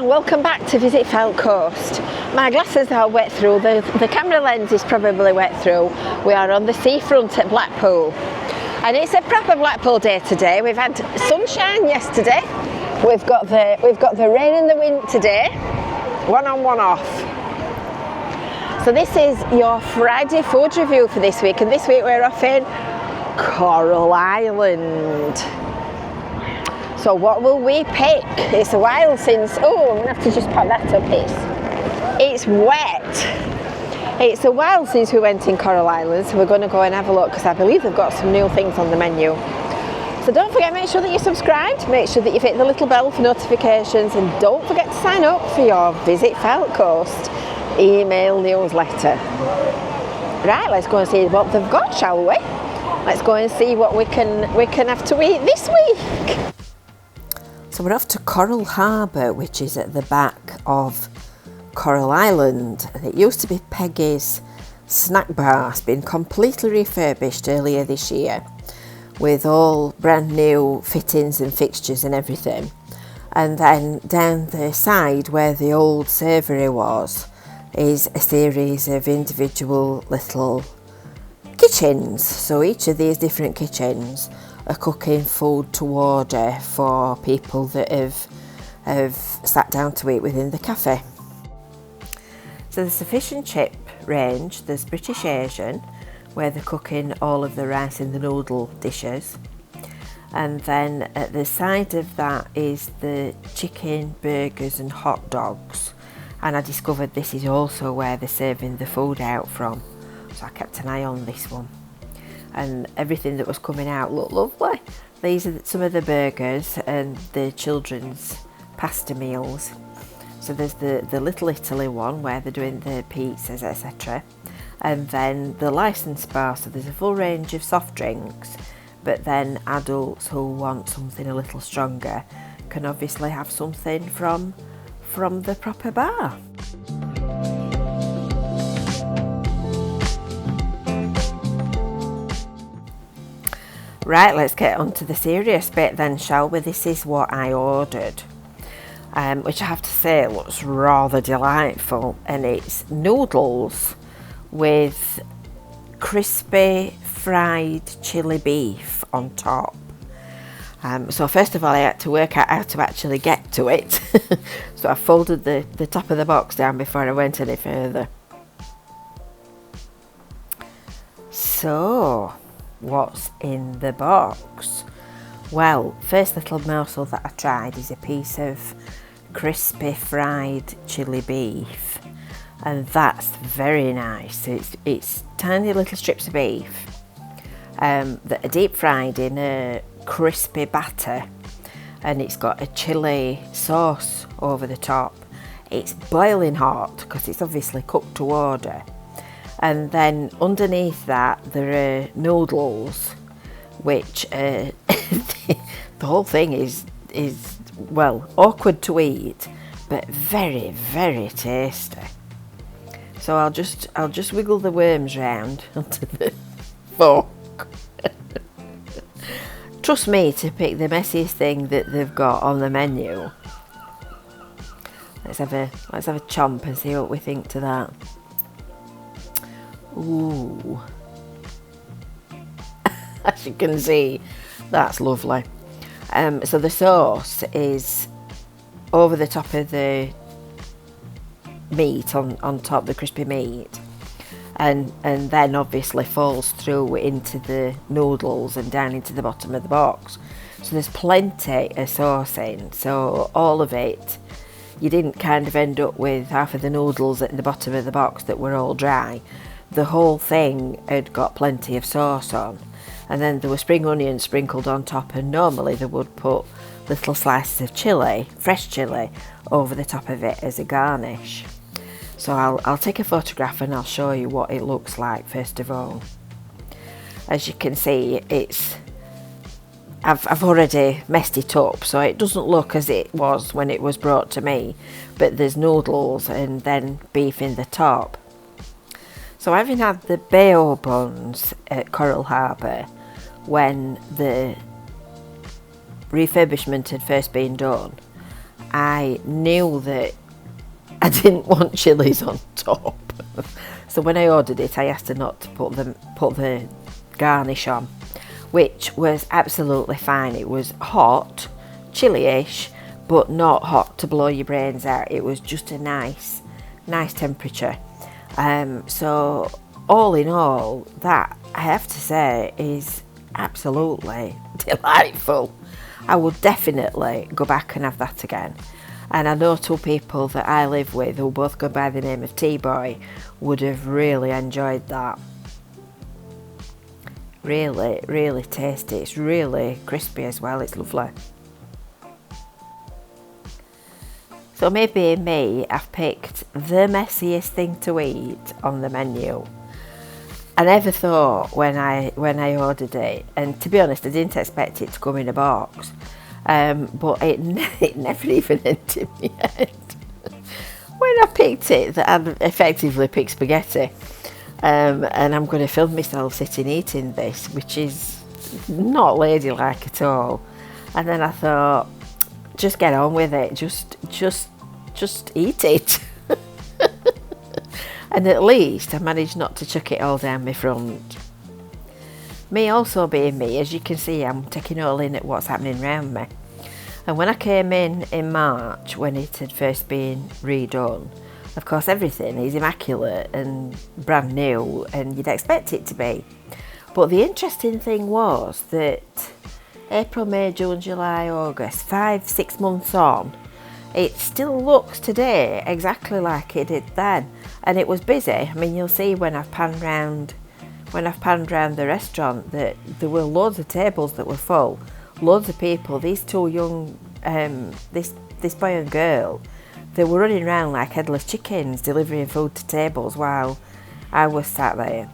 and welcome back to Visit Fylde Coast. My glasses are wet through, the camera lens is probably wet through. We are on the seafront at Blackpool and it's a proper Blackpool day today. We've had sunshine yesterday, we've got the rain and the wind today, one on one off. So this is your Friday food review for this week, and this week we're off in Coral Island. So what will we pick? It's a while since, I'm going to have to just pop that up, it's wet. It's a while since we went in Coral Island, so we're going to go and have a look because I believe they've got some new things on the menu. So don't forget, make sure that you're subscribed, make sure that you've hit the little bell for notifications, and don't forget to sign up for your Visit Fylde Coast email newsletter. Right, let's go and see what they've got, shall we? Let's go and see what we can have to eat this week. So we're off to Coral Harbour, which is at the back of Coral Island. And it used to be Peggy's snack bar. It's been completely refurbished earlier this year with all brand new fittings and fixtures and everything. And then down the side where the old savoury was is a series of individual little kitchens. So each of these different kitchens are cooking food to order for people that have sat down to eat within the cafe. So there's the fish and chip range, there's British Asian, where they're cooking all of the rice and the noodle dishes. And then at the side of that is the chicken, burgers and hot dogs. And I discovered this is also where they're serving the food out from. So I kept an eye on this one. And everything that was coming out looked lovely. These are some of the burgers and the children's pasta meals. So there's the Little Italy one where they're doing the pizzas, etc. And then the licensed bar, so there's a full range of soft drinks, but then adults who want something a little stronger can obviously have something from the proper bar. Right, let's get on to the serious bit then, shall we? This is what I ordered, which I have to say looks rather delightful, and it's noodles with crispy fried chili beef on top. So first of all I had to work out how to actually get to it. So I folded the top of the box down before I went any further. So what's in the box? Well, first little morsel that I tried is a piece of crispy fried chili beef, and that's very nice. It's tiny little strips of beef that are deep fried in a crispy batter, and it's got a chili sauce over the top. It's boiling hot because it's obviously cooked to order. And then underneath that there are noodles, which the whole thing is well, awkward to eat, but very, very tasty. So I'll just wiggle the worms round onto the fork. Trust me to pick the messiest thing that they've got on the menu. Let's have a chomp and see what we think to that. Ooh. As you can see, that's lovely. So the sauce is over the top of the meat, on top, the crispy meat, and then obviously falls through into the noodles and down into the bottom of the box. So there's plenty of sauce in, so all of it, you didn't kind of end up with half of the noodles at the bottom of the box that were all dry. The whole thing had got plenty of sauce on, and then there were spring onions sprinkled on top, and normally they would put little slices of chilli, fresh chilli, over the top of it as a garnish. So I'll take a photograph and I'll show you what it looks like first of all. As you can see, I've already messed it up, so it doesn't look as it was when it was brought to me, but there's noodles and then beef in the top. So having had the bao buns at Coral Harbour when the refurbishment had first been done, I knew that I didn't want chilies on top. So when I ordered it, I asked her not to put the garnish on, which was absolutely fine. It was hot, chilly-ish, but not hot to blow your brains out. It was just a nice temperature. So all in all, that, I have to say, is absolutely delightful. I would definitely go back and have that again. And I know two people that I live with who both go by the name of T-Boy would have really enjoyed that. Really, really tasty. It's really crispy as well. It's lovely. So maybe me, I've picked the messiest thing to eat on the menu. I never thought when I ordered it, and to be honest, I didn't expect it to come in a box, but it never even entered my head when I picked it that I'd effectively picked spaghetti, and I'm going to film myself sitting eating this, which is not ladylike at all. And then I thought, just get on with it, just eat it. And at least I managed not to chuck it all down my front. Me also being me, as you can see, I'm taking all in at what's happening around me. And when I came in March, when it had first been redone, of course everything is immaculate and brand new, and you'd expect it to be. But the interesting thing was that April, May, June, July, August, 5-6 months on, it still looks today exactly like it did then. And it was busy. I mean, you'll see when I've panned round the restaurant that there were loads of tables that were full, loads of people. These two young, this boy and girl, they were running around like headless chickens, delivering food to tables while I was sat there.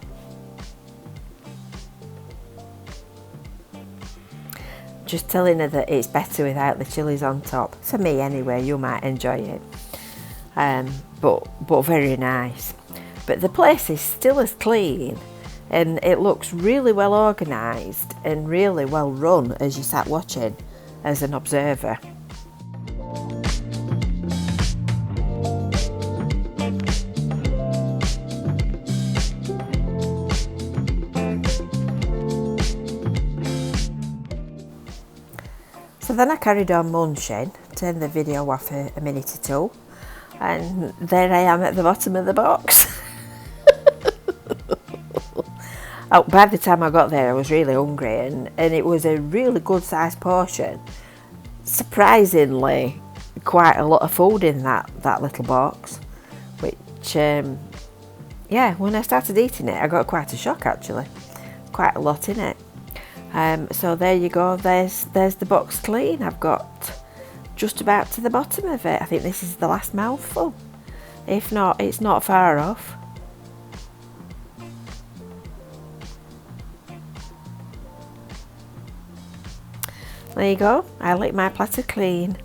Just telling her that it's better without the chilies on top. For me anyway, you might enjoy it. But very nice. But the place is still as clean, and it looks really well organised and really well run as you sat watching as an observer. So then I carried on munching, turned the video off a minute or two, and there I am at the bottom of the box. Oh, by the time I got there I was really hungry, and it was a really good sized portion. Surprisingly quite a lot of food in that little box, which yeah, when I started eating it I got quite a shock actually. Quite a lot in it. So there you go, there's the box clean. I've got just about to the bottom of it. I think this is the last mouthful. If not, it's not far off. There you go, I licked my platter clean.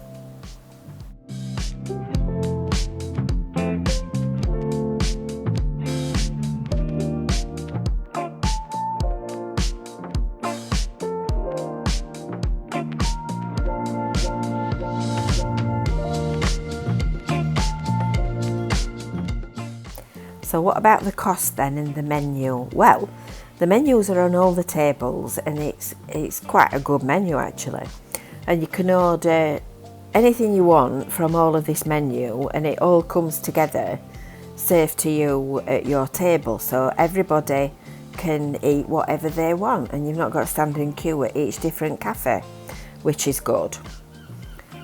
So what about the cost then in the menu? Well, the menus are on all the tables, and it's quite a good menu actually. And you can order anything you want from all of this menu, and it all comes together, served to you at your table. So everybody can eat whatever they want, and you've not got to stand in queue at each different cafe, which is good.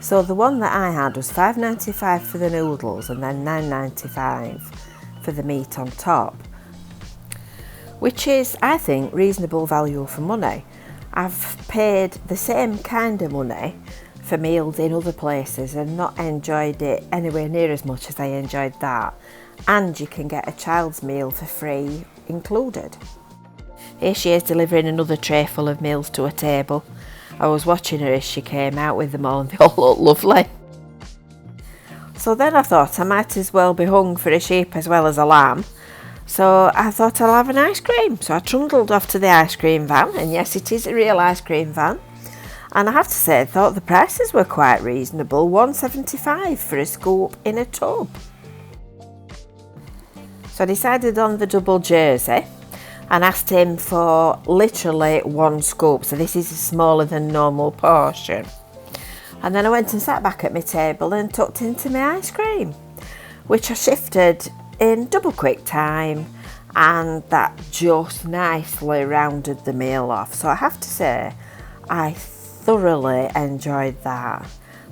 So the one that I had was $5.95 for the noodles, and then $9.95 for the meat on top, which is, I think, reasonable value for money. I've paid the same kind of money for meals in other places and not enjoyed it anywhere near as much as I enjoyed that. And you can get a child's meal for free included. Here she is delivering another tray full of meals to a table. I was watching her as she came out with them all, and they all looked lovely. So then I thought I might as well be hung for a sheep as well as a lamb. So I thought I'll have an ice cream. So I trundled off to the ice cream van, and yes, it is a real ice cream van. And I have to say, I thought the prices were quite reasonable, £1.75 for a scoop in a tub. So I decided on the double jersey and asked him for literally one scoop. So this is a smaller than normal portion. And then I went and sat back at my table and tucked into my ice cream, which I shifted in double quick time, and that just nicely rounded the meal off. So I have to say, I thoroughly enjoyed that.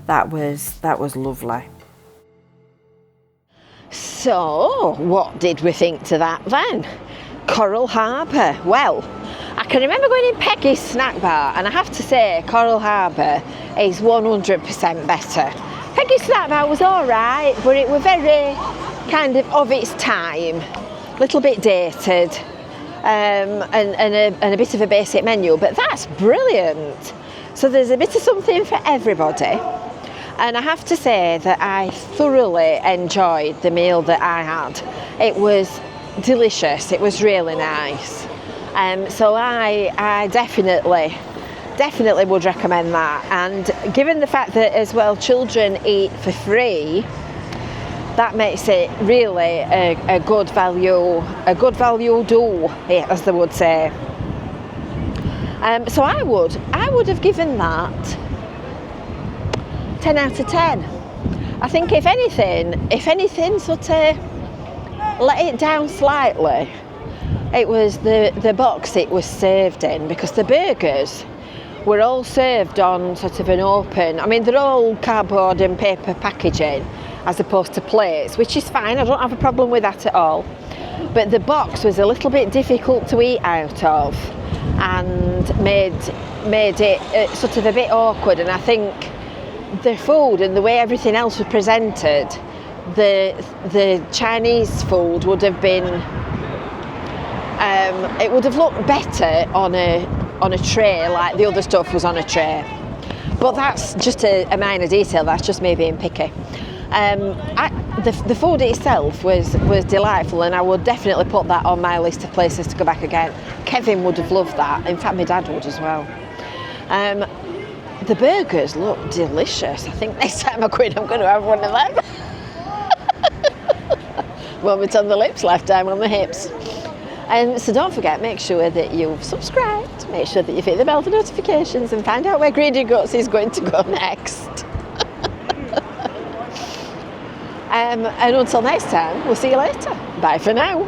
That was lovely. So, what did we think to that then? Coral Harbour. Well, I can remember going in Peggy's snack bar, and I have to say Coral Harbour is 100% better. Peggy's snack bar was alright, but it was very kind of its time, a little bit dated, and a bit of a basic menu, but that's brilliant. So there's a bit of something for everybody. And I have to say that I thoroughly enjoyed the meal that I had. It was delicious, it was really nice. So I definitely would recommend that. And given the fact that as well children eat for free, that makes it really a good value do, as they would say. So I would have given that 10 out of 10. I think if anything sort of let it down slightly, it was the box it was served in, because the burgers were all served on sort of an open, I mean they're all cardboard and paper packaging as opposed to plates, which is fine, I don't have a problem with that at all. But the box was a little bit difficult to eat out of and made it sort of a bit awkward, and I think the food and the way everything else was presented, the Chinese food would have been, it would have looked better on a tray, like the other stuff was on a tray. But that's just a minor detail, that's just me being picky. The food itself was delightful, and I would definitely put that on my list of places to go back again. Kevin would have loved that, in fact my dad would as well. The burgers look delicious. I think next time I go in I'm going to have one of them. Moment on the lips, lifetime on the hips. So don't forget, make sure that you've subscribed, make sure that you've hit the bell for notifications, and find out where Greedy Guts is going to go next. And until next time, we'll see you later. Bye for now.